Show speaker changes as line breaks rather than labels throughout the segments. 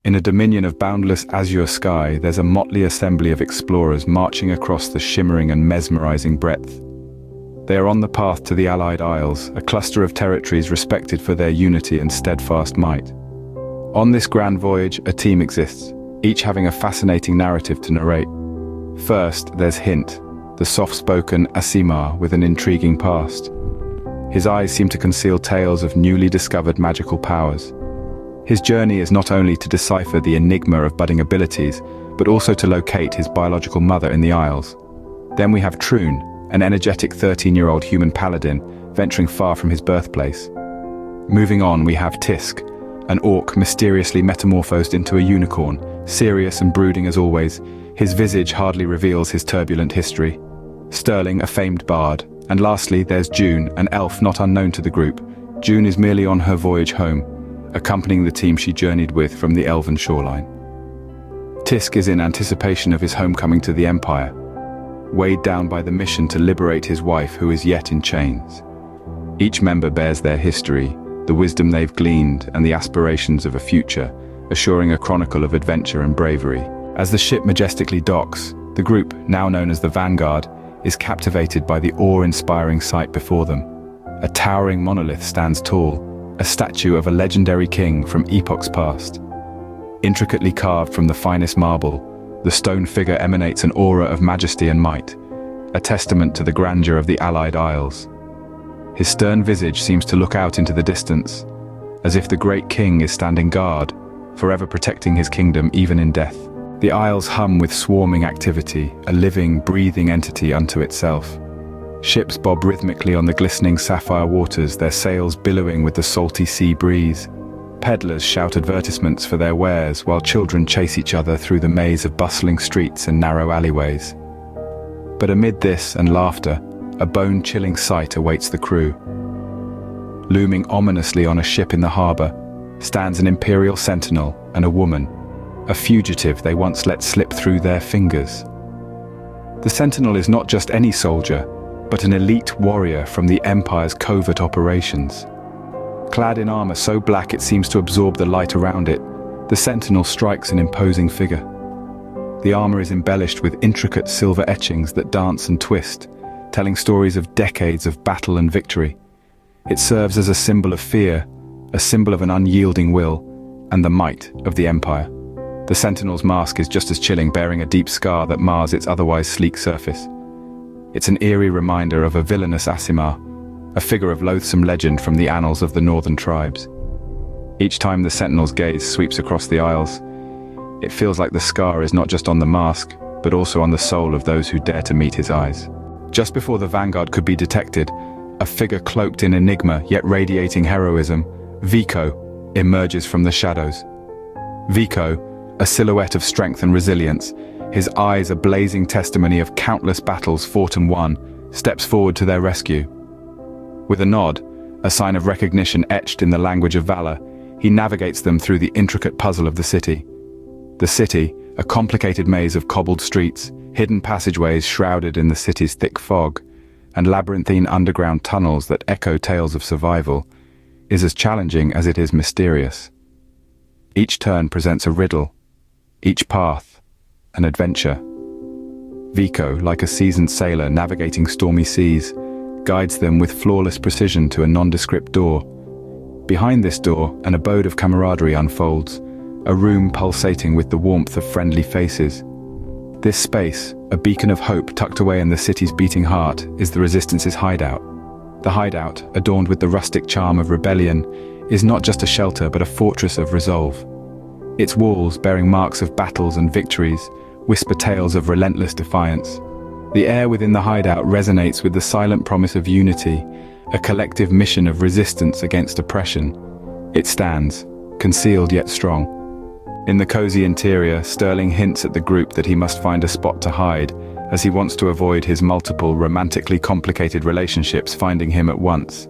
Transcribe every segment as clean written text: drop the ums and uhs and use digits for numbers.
In a dominion of boundless azure sky, there's a motley assembly of explorers marching across the shimmering and mesmerizing breadth. They are on the path to the Allied Isles, a cluster of territories respected for their unity and steadfast might. On this grand voyage, a team exists, each having a fascinating narrative to narrate. First, there's Hint, the soft-spoken Aasimar with an intriguing past. His eyes seem to conceal tales of newly discovered magical powers. His journey is not only to decipher the enigma of budding abilities, but also to locate his biological mother in the Isles. Then we have Troon, an energetic 13-year-old human paladin, venturing far from his birthplace. Moving on, we have Tisk, an orc mysteriously metamorphosed into a unicorn, serious and brooding as always. His visage hardly reveals his turbulent history. Sterling, a famed bard. And lastly, there's June, an elf not unknown to the group. June is merely on her voyage home, accompanying the team she journeyed with from the elven shoreline. Tisk is in anticipation of his homecoming to the Empire, weighed down by the mission to liberate his wife who is yet in chains. Each member bears their history, the wisdom they've gleaned, and the aspirations of a future, assuring a chronicle of adventure and bravery. As the ship majestically docks, the group, now known as the Vanguard, is captivated by the awe-inspiring sight before them. A towering monolith stands tall, a statue of a legendary king from epochs past. Intricately carved from the finest marble, the stone figure emanates an aura of majesty and might, a testament to the grandeur of the Allied Isles. His stern visage seems to look out into the distance, as if the great king is standing guard, forever protecting his kingdom even in death. The Isles hum with swarming activity, a living, breathing entity unto itself. Ships bob rhythmically on the glistening sapphire waters, their sails billowing with the salty sea breeze. Peddlers shout advertisements for their wares, while children chase each other through the maze of bustling streets and narrow alleyways. But amid this and laughter, a bone-chilling sight awaits the crew. Looming ominously on a ship in the harbor stands an Imperial sentinel and a woman, a fugitive they once let slip through their fingers. The sentinel is not just any soldier, but an elite warrior from the Empire's covert operations. Clad in armor so black it seems to absorb the light around it, the sentinel strikes an imposing figure. The armor is embellished with intricate silver etchings that dance and twist, telling stories of decades of battle and victory. It serves as a symbol of fear, a symbol of an unyielding will, and the might of the Empire. The sentinel's mask is just as chilling, bearing a deep scar that mars its otherwise sleek surface. It's an eerie reminder of a villainous Aasimar, a figure of loathsome legend from the annals of the northern tribes. Each time the sentinel's gaze sweeps across the Isles, it feels like the scar is not just on the mask, but also on the soul of those who dare to meet his eyes. Just before the Vanguard could be detected, a figure cloaked in enigma yet radiating heroism, Vico, emerges from the shadows. Vico, a silhouette of strength and resilience, his eyes a blazing testimony of countless battles fought and won, steps forward to their rescue. With a nod, a sign of recognition etched in the language of valor, he navigates them through the intricate puzzle of the city. The city, a complicated maze of cobbled streets, hidden passageways shrouded in the city's thick fog, and labyrinthine underground tunnels that echo tales of survival, is as challenging as it is mysterious. Each turn presents a riddle, each path an adventure. Vico, like a seasoned sailor navigating stormy seas, guides them with flawless precision to a nondescript door. Behind this door, an abode of camaraderie unfolds, a room pulsating with the warmth of friendly faces. This space, a beacon of hope tucked away in the city's beating heart, is the Resistance's hideout. The hideout, adorned with the rustic charm of rebellion, is not just a shelter but a fortress of resolve. Its walls, bearing marks of battles and victories, whisper tales of relentless defiance. The air within the hideout resonates with the silent promise of unity, a collective mission of resistance against oppression. It stands, concealed yet strong. In the cozy interior, Sterling hints at the group that he must find a spot to hide, as he wants to avoid his multiple romantically complicated relationships finding him at once.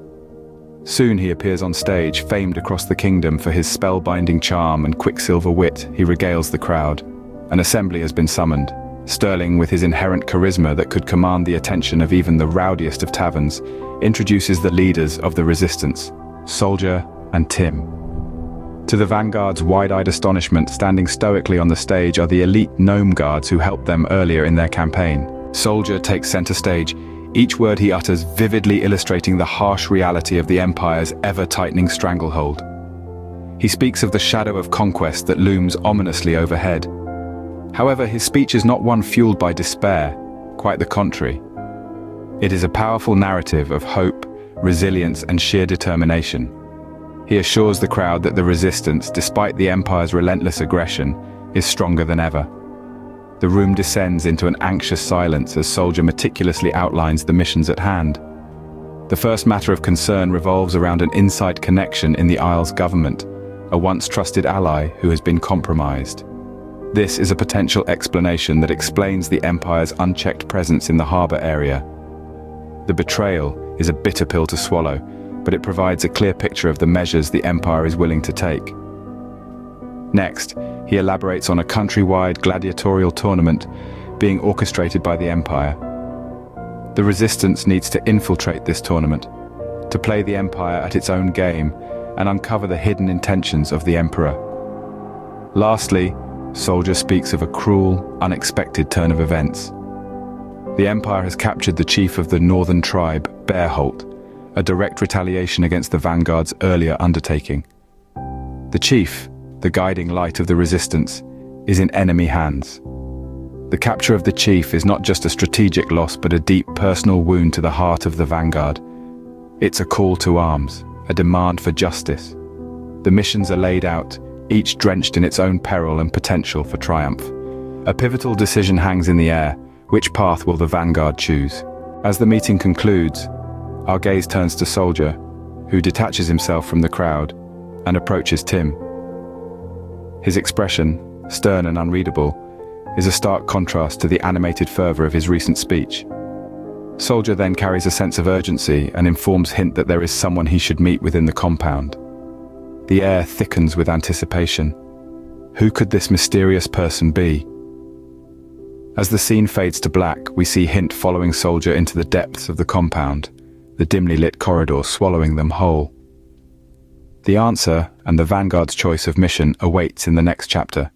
Soon he appears on stage, famed across the kingdom for his spellbinding charm and quicksilver wit. He regales the crowd. An assembly has been summoned. Sterling, with his inherent charisma that could command the attention of even the rowdiest of taverns, introduces the leaders of the Resistance, Soldier and Tim. To the Vanguard's wide-eyed astonishment, standing stoically on the stage are the elite gnome guards who helped them earlier in their campaign. Soldier takes center stage, each word he utters vividly illustrating the harsh reality of the Empire's ever-tightening stranglehold. He speaks of the shadow of conquest that looms ominously overhead. However, his speech is not one fueled by despair, quite the contrary. It is a powerful narrative of hope, resilience, and sheer determination. He assures the crowd that the resistance, despite the Empire's relentless aggression, is stronger than ever. The room descends into an anxious silence as Soldier meticulously outlines the missions at hand. The first matter of concern revolves around an inside connection in the Isle's government, a once trusted ally who has been compromised. This is a potential explanation that explains the Empire's unchecked presence in the harbor area. The betrayal is a bitter pill to swallow, but it provides a clear picture of the measures the Empire is willing to take. Next, he elaborates on a countrywide gladiatorial tournament being orchestrated by the Empire. The Resistance needs to infiltrate this tournament, to play the Empire at its own game and uncover the hidden intentions of the Emperor. Lastly, Soldier speaks of a cruel, unexpected turn of events. The Empire has captured the chief of the northern tribe, Bearholt, a direct retaliation against the Vanguard's earlier undertaking. The chief, the guiding light of the Resistance, is in enemy hands. The capture of the chief is not just a strategic loss but a deep personal wound to the heart of the Vanguard. It's a call to arms, a demand for justice. The missions are laid out, each drenched in its own peril and potential for triumph. A pivotal decision hangs in the air. Which path will the Vanguard choose? As the meeting concludes, our gaze turns to Soldier, who detaches himself from the crowd and approaches Tim. His expression, stern and unreadable, is a stark contrast to the animated fervor of his recent speech. Soldier then carries a sense of urgency and informs Hint that there is someone he should meet within the compound. The air thickens with anticipation. Who could this mysterious person be? As the scene fades to black, we see Hint following Soldier into the depths of the compound, the dimly lit corridor swallowing them whole. The answer and the Vanguard's choice of mission awaits in the next chapter.